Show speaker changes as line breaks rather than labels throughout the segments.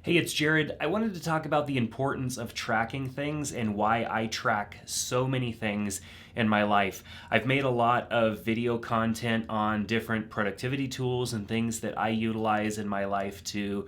Hey, it's Jared. I wanted to talk about the importance of tracking things and why I track so many things in my life. I've made a lot of video content on different productivity tools and things that I utilize in my life to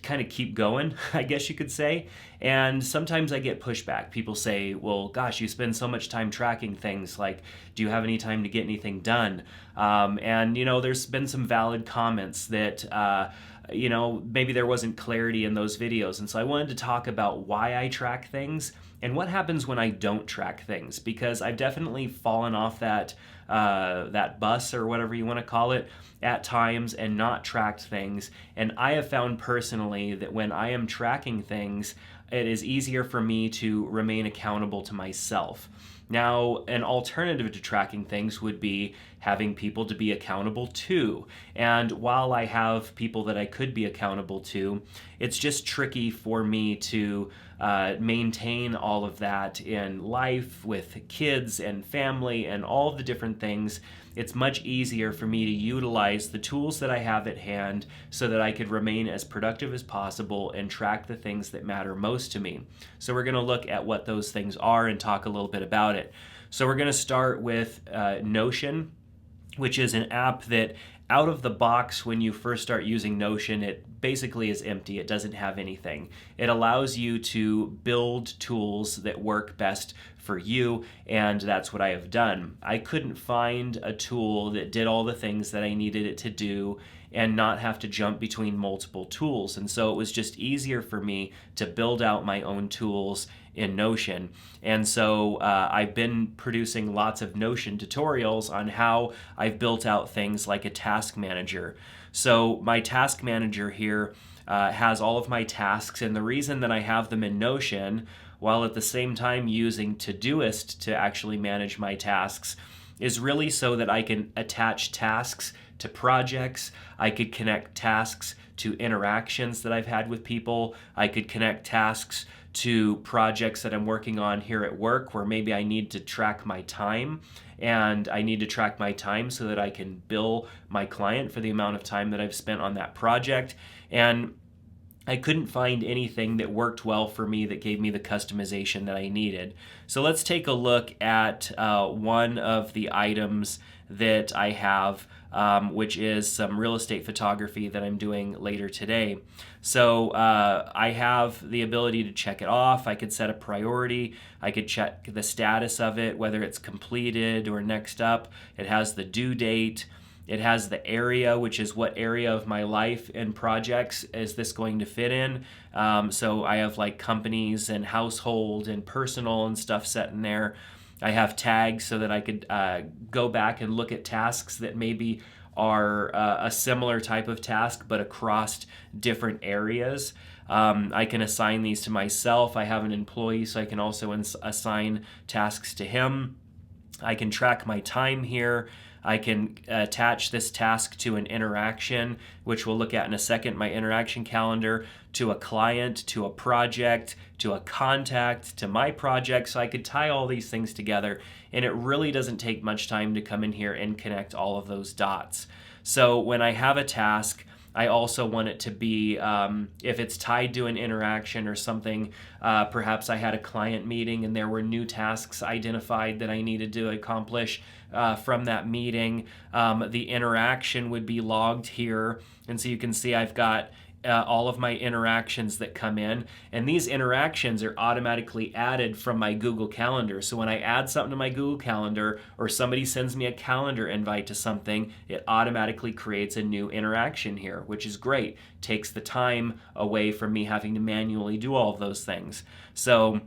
kind of keep going, I guess you could say. And sometimes I get pushback. People say, well, gosh, you spend so much time tracking things. Like, do you have any time to get anything done? There's been some valid comments that, maybe there wasn't clarity in those videos. And so I wanted to talk about why I track things and what happens when I don't track things, because I've definitely fallen off that bus or whatever you want to call it at times and not tracked things. And I have found personally that when I am tracking things, it is easier for me to remain accountable to myself. Now, an alternative to tracking things would be having people to be accountable to. And while I have people that I could be accountable to, it's just tricky for me to maintain all of that in life with kids and family and all of the different things. It's much easier for me to utilize the tools that I have at hand so that I could remain as productive as possible and track the things that matter most to me. So we're going to look at what those things are and talk a little bit about it. So we're going to start with Notion, which is an app that out of the box, when you first start using Notion, it basically is empty. It doesn't have anything. It allows you to build tools that work best for you, and that's what I have done. I couldn't find a tool that did all the things that I needed it to do and not have to jump between multiple tools. And so it was just easier for me to build out my own tools in Notion. And so I've been producing lots of Notion tutorials on how I've built out things like a task manager. So my task manager here has all of my tasks, and the reason that I have them in Notion, while at the same time using Todoist to actually manage my tasks, is really so that I can attach tasks to projects. I could connect tasks to interactions that I've had with people. I could connect tasks to projects that I'm working on here at work where maybe I need to track my time, and I need to track my time so that I can bill my client for the amount of time that I've spent on that project. And I couldn't find anything that worked well for me that gave me the customization that I needed. So let's take a look at one of the items that I have, which is some real estate photography that I'm doing later today. So I have the ability to check it off. I could set a priority. I could check the status of it, whether it's completed or next up. It has the due date. It has the area, which is what area of my life and projects is this going to fit in. So I have like companies and household and personal and stuff set in there. I have tags so that I could go back and look at tasks that maybe are a similar type of task but across different areas. I can assign these to myself. I have an employee, so I can also assign tasks to him. I can track my time here. I can attach this task to an interaction, which we'll look at in a second, my interaction calendar, to a client, to a project, to a contact, to my project. So I could tie all these things together, and it really doesn't take much time to come in here and connect all of those dots. So when I have a task, I also want it to be, if it's tied to an interaction or something, perhaps I had a client meeting and there were new tasks identified that I needed to accomplish from that meeting. The interaction would be logged here. And so you can see I've got all of my interactions that come in, and these interactions are automatically added from my Google Calendar. So when I add something to my Google Calendar or somebody sends me a calendar invite to something, it automatically creates a new interaction here, which is great. Takes the time away from me having to manually do all of those things. So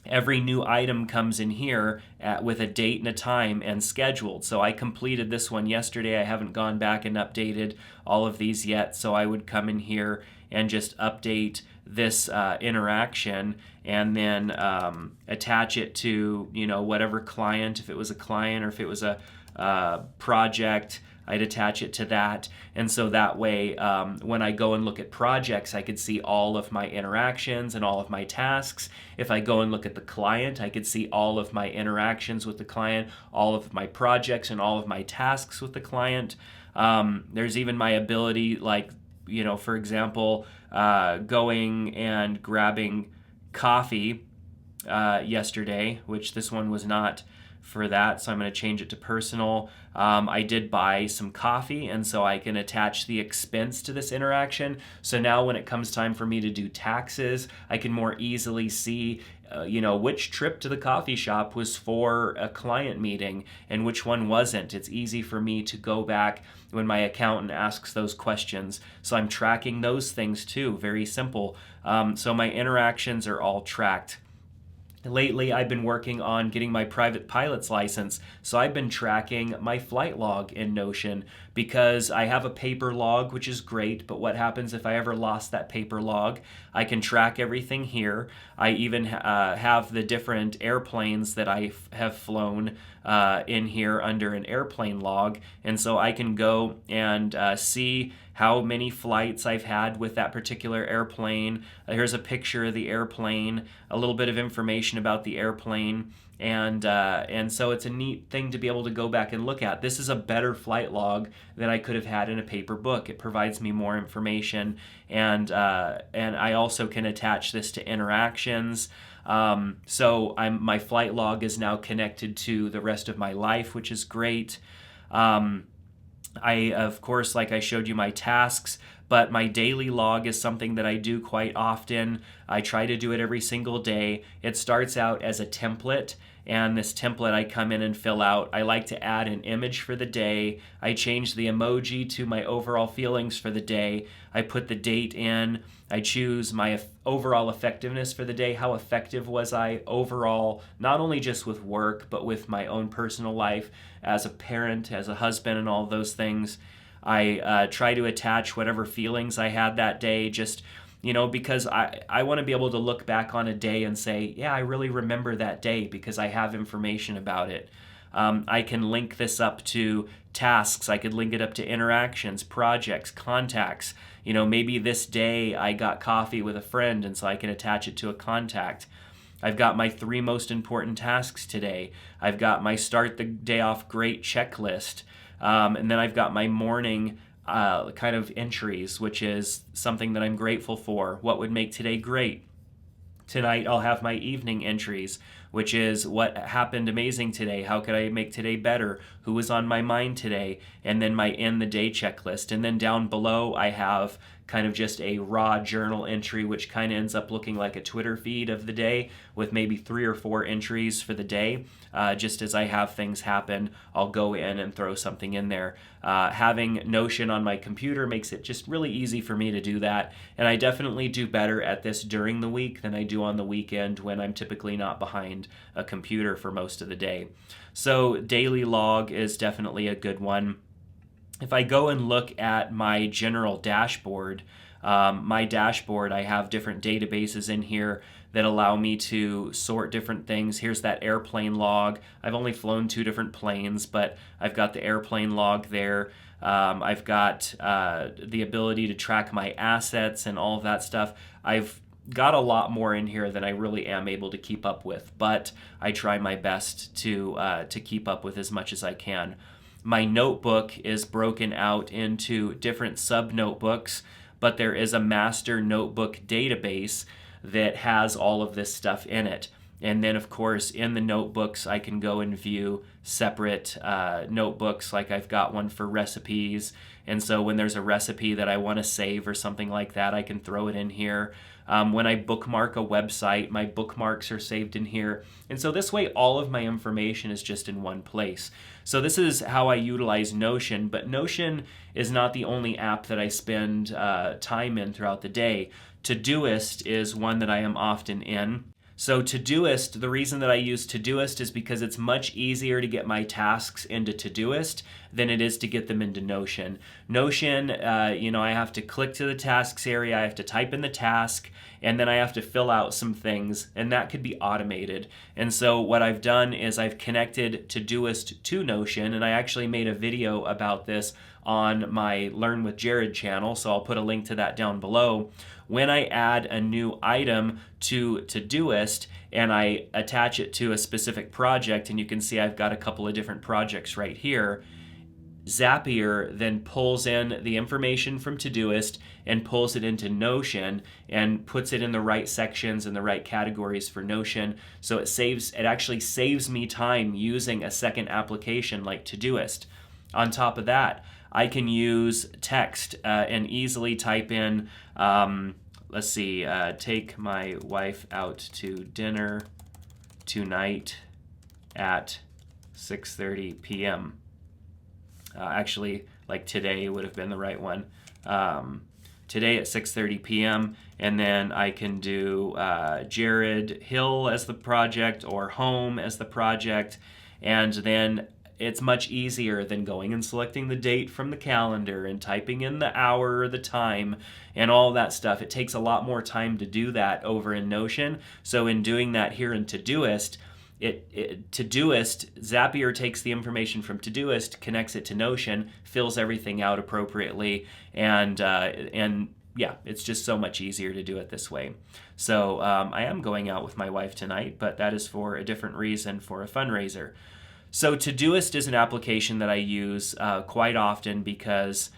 every new item comes in here with a date and a time and scheduled. So I completed this one yesterday. I haven't gone back and updated all of these yet. So I would come in here and just update this interaction and then attach it to, whatever client, if it was a client or if it was a project. I'd attach it to that. And so that way, when I go and look at projects, I could see all of my interactions and all of my tasks. If I go and look at the client, I could see all of my interactions with the client, all of my projects and all of my tasks with the client. There's even my ability, like for example, going and grabbing coffee yesterday, which this one was not for that, so I'm going to change it to personal. I did buy some coffee, and so I can attach the expense to this interaction. So now when it comes time for me to do taxes, I can more easily see which trip to the coffee shop was for a client meeting and which one wasn't. It's easy for me to go back when my accountant asks those questions. So I'm tracking those things too. Very simple. So my interactions are all tracked. Lately, I've been working on getting my private pilot's license, so I've been tracking my flight log in Notion because I have a paper log, which is great, but what happens if I ever lost that paper log? I can track everything here. I even have the different airplanes that I have flown in here under an airplane log, and so I can go and see how many flights I've had with that particular airplane. Here's a picture of the airplane, a little bit of information about the airplane, and so it's a neat thing to be able to go back and look at. This is a better flight log than I could have had in a paper book. It provides me more information, and I also can attach this to interactions. So my flight log is now connected to the rest of my life, which is great. Of course, like I showed you, my tasks, but my daily log is something that I do quite often. I try to do it every single day. It starts out as a template, and this template I come in and fill out. I like to add an image for the day. I change the emoji to my overall feelings for the day. I put the date in. I choose my overall effectiveness for the day. How effective was I overall, not only just with work, but with my own personal life as a parent, as a husband, and all those things. I try to attach whatever feelings I had that day, just because I want to be able to look back on a day and say, yeah, I really remember that day because I have information about it. I can link this up to tasks. I could link it up to interactions, projects, contacts. Maybe this day I got coffee with a friend, and so I can attach it to a contact. I've got my 3 most important tasks today. I've got my start the day off great checklist. And then I've got my morning kind of entries, which is something that I'm grateful for. What would make today great? Tonight I'll have my evening entries, which is what happened amazing today. How could I make today better? Who was on my mind today? And then my end the day checklist. And then down below I have kind of just a raw journal entry, which kind of ends up looking like a Twitter feed of the day with maybe 3 or 4 entries for the day. Just as I have things happen, I'll go in and throw something in there. Having Notion on my computer makes it just really easy for me to do that. And I definitely do better at this during the week than I do on the weekend when I'm typically not behind a computer for most of the day. So daily log is definitely a good one. If I go and look at my general dashboard, I have different databases in here that allow me to sort different things. Here's that airplane log. I've only flown 2 different planes, but I've got the airplane log there. I've got the ability to track my assets and all of that stuff. I've got a lot more in here than I really am able to keep up with, but I try my best to keep up with as much as I can. My notebook is broken out into different sub-notebooks, but there is a master notebook database that has all of this stuff in it. And then, of course, in the notebooks, I can go and view separate notebooks, like I've got one for recipes. And so when there's a recipe that I want to save or something like that, I can throw it in here. When I bookmark a website, my bookmarks are saved in here. And so this way, all of my information is just in one place. So this is how I utilize Notion, but Notion is not the only app that I spend time in throughout the day. Todoist is one that I am often in. So Todoist, the reason that I use Todoist is because it's much easier to get my tasks into Todoist than it is to get them into Notion. Notion, I have to click to the tasks area, I have to type in the task, and then I have to fill out some things, and that could be automated. And so what I've done is I've connected Todoist to Notion, and I actually made a video about this on my Learn with Jared channel, so I'll put a link to that down below. When I add a new item to Todoist and I attach it to a specific project, and you can see I've got a couple of different projects right here, Zapier then pulls in the information from Todoist and pulls it into Notion and puts it in the right sections and the right categories for Notion. So it actually saves me time using a second application like Todoist. On top of that, I can use text and easily type in, take my wife out to dinner tonight at 6:30 p.m. Actually, like today would have been the right one. Today at 6:30 p.m. And then I can do Jared Hill as the project or home as the project. And then it's much easier than going and selecting the date from the calendar and typing in the hour or the time and all that stuff. It takes a lot more time to do that over in Notion. So in doing that here in Todoist, Todoist, Zapier takes the information from Todoist, connects it to Notion, fills everything out appropriately, and yeah, it's just so much easier to do it this way. So I am going out with my wife tonight, but that is for a different reason, for a fundraiser. So Todoist is an application that I use quite often because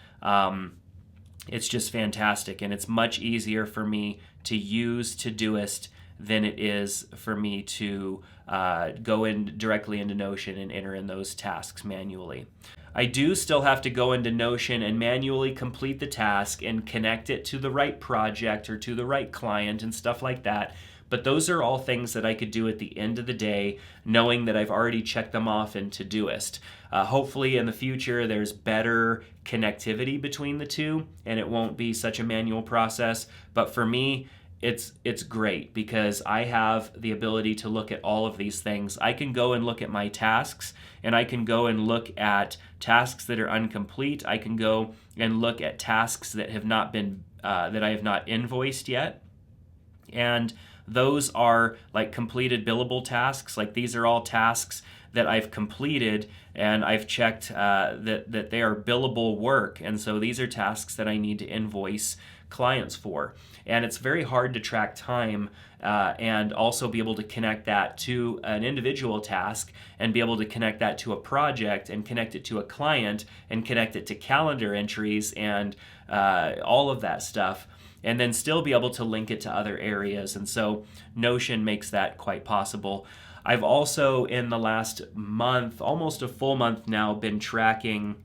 it's just fantastic, and it's much easier for me to use Todoist than it is for me to go in directly into Notion and enter in those tasks manually. I do still have to go into Notion and manually complete the task and connect it to the right project or to the right client and stuff like that. But those are all things that I could do at the end of the day, knowing that I've already checked them off in Todoist. Hopefully in the future there's better connectivity between the two and it won't be such a manual process. But for me, it's great because I have the ability to look at all of these things. I can go and look at my tasks, and I can go and look at tasks that are incomplete. I can go and look at tasks that have not been that I have not invoiced yet, and those are like completed billable tasks. Like these are all tasks that I've completed and I've checked that they are billable work, and so these are tasks that I need to invoice clients for. And it's very hard to track time and also be able to connect that to an individual task and be able to connect that to a project and connect it to a client and connect it to calendar entries and all of that stuff, and then still be able to link it to other areas. And so Notion makes that quite possible. I've also, in the last month, almost a full month now, been tracking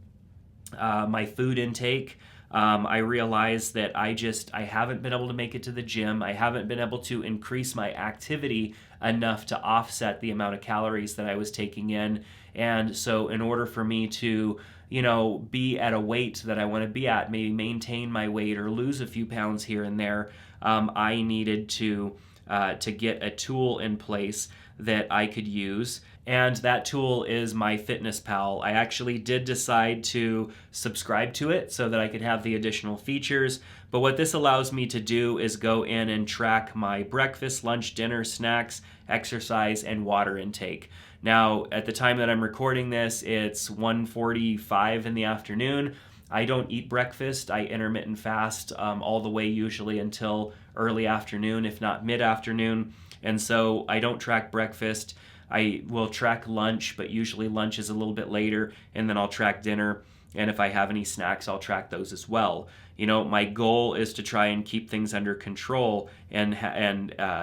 my food intake. I realized that I haven't been able to make it to the gym. I haven't been able to increase my activity enough to offset the amount of calories that I was taking in. And so in order for me to, be at a weight that I want to be at, maybe maintain my weight or lose a few pounds here and there, I needed to get a tool in place that I could use. And that tool is MyFitnessPal. I actually did decide to subscribe to it so that I could have the additional features. But what this allows me to do is go in and track my breakfast, lunch, dinner, snacks, exercise, and water intake. Now, at the time that I'm recording this, it's 1:45 in the afternoon. I don't eat breakfast. I intermittent fast all the way usually until early afternoon, if not mid-afternoon. And so I don't track breakfast. I will track lunch, but usually lunch is a little bit later, and then I'll track dinner. And if I have any snacks, I'll track those as well. My goal is to try and keep things under control and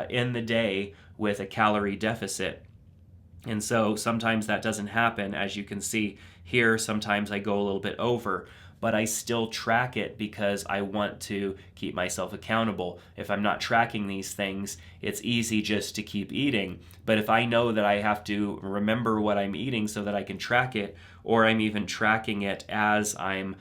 in the day with a calorie deficit. And so sometimes that doesn't happen, as you can see here. Sometimes I go a little bit over, but I still track it because I want to keep myself accountable. If I'm not tracking these things, it's easy just to keep eating. But if I know that I have to remember what I'm eating so that I can track it, or I'm even tracking it as I'm,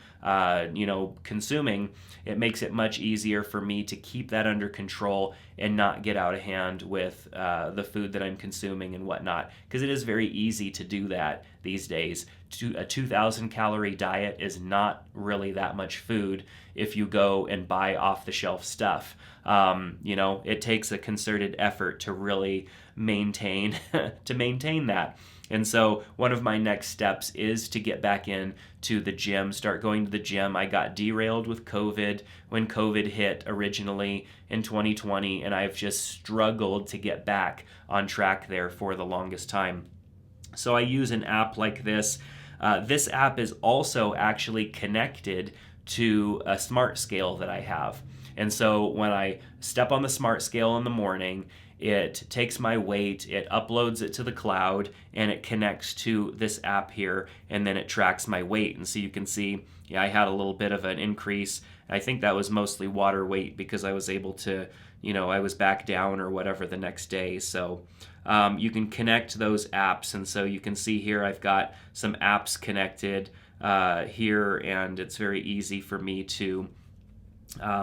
consuming, it makes it much easier for me to keep that under control and not get out of hand with the food that I'm consuming and whatnot. Because it is very easy to do that these days. A 2,000 calorie diet is not really that much food if you go and buy off the shelf stuff. It takes a concerted effort to really maintain that. And so one of my next steps is to get back in to the gym, start going to the gym. I got derailed with COVID when COVID hit originally in 2020, and I've just struggled to get back on track there for the longest time. So I use an app like this. This app is also actually connected to a smart scale that I have. And so when I step on the smart scale in the morning, it takes my weight, it uploads it to the cloud, and it connects to this app here, and then it tracks my weight. And so you can see, yeah, I had a little bit of an increase. I think that was mostly water weight because I was able to, I was back down or whatever the next day. So you can connect those apps. And so you can see here I've got some apps connected here, and it's very easy for me to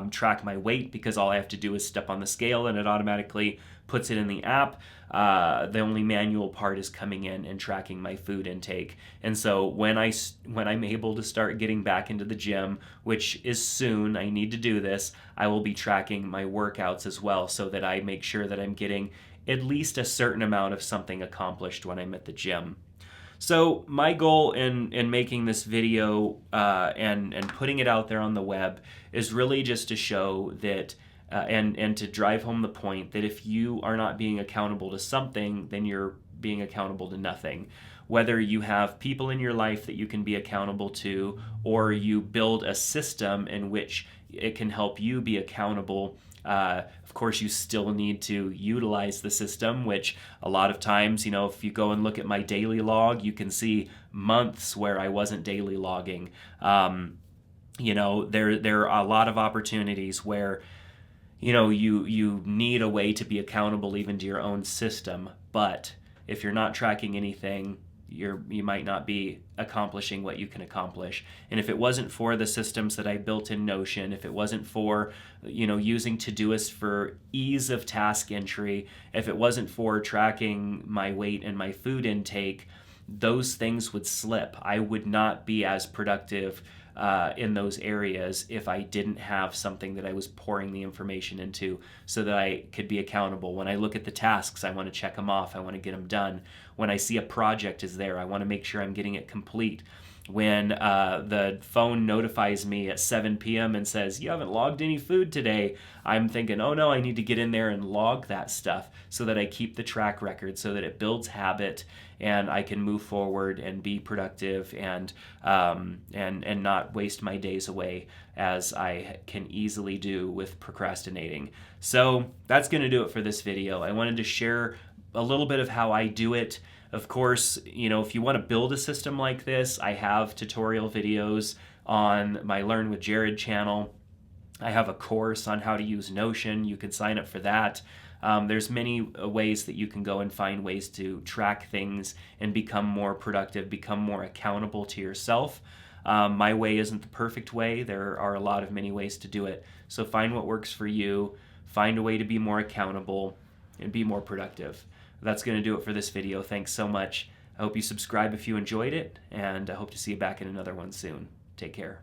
track my weight because all I have to do is step on the scale and it automatically puts it in the app. The only manual part is coming in and tracking my food intake. And so when I'm able to start getting back into the gym, which is soon, I need to do this, I will be tracking my workouts as well so that I make sure that I'm getting at least a certain amount of something accomplished when I'm at the gym. So my goal in making this video and putting it out there on the web is really just to show that and to drive home the point that if you are not being accountable to something, then you're being accountable to nothing. Whether you have people in your life that you can be accountable to, or you build a system in which it can help you be accountable. Of course, you still need to utilize the system, which a lot of times, if you go and look at my daily log, you can see months where I wasn't daily logging. There are a lot of opportunities where, you need a way to be accountable even to your own system. But if you're not tracking anything, you might not be accomplishing what you can accomplish. And if it wasn't for the systems that I built in Notion, if it wasn't for, using Todoist for ease of task entry, if it wasn't for tracking my weight and my food intake, those things would slip. I would not be as productive in those areas if I didn't have something that I was pouring the information into so that I could be accountable. When I look at the tasks, I want to check them off. I want to get them done. When I see a project is there, I want to make sure I'm getting it complete. When the phone notifies me at 7 p.m. and says, you haven't logged any food today, I'm thinking, oh no, I need to get in there and log that stuff so that I keep the track record, so that it builds habit and I can move forward and be productive and not waste my days away as I can easily do with procrastinating. So that's going to do it for this video. I wanted to share a little bit of how I do it. Of course, if you want to build a system like this, I have tutorial videos on my Learn with Jared channel. I have a course on how to use Notion. You can sign up for that. There's many ways that you can go and find ways to track things and become more productive, become more accountable to yourself. My way isn't the perfect way. There are a lot of many ways to do it. So find what works for you, find a way to be more accountable, and be more productive. That's going to do it for this video. Thanks so much. I hope you subscribe if you enjoyed it, and I hope to see you back in another one soon. Take care.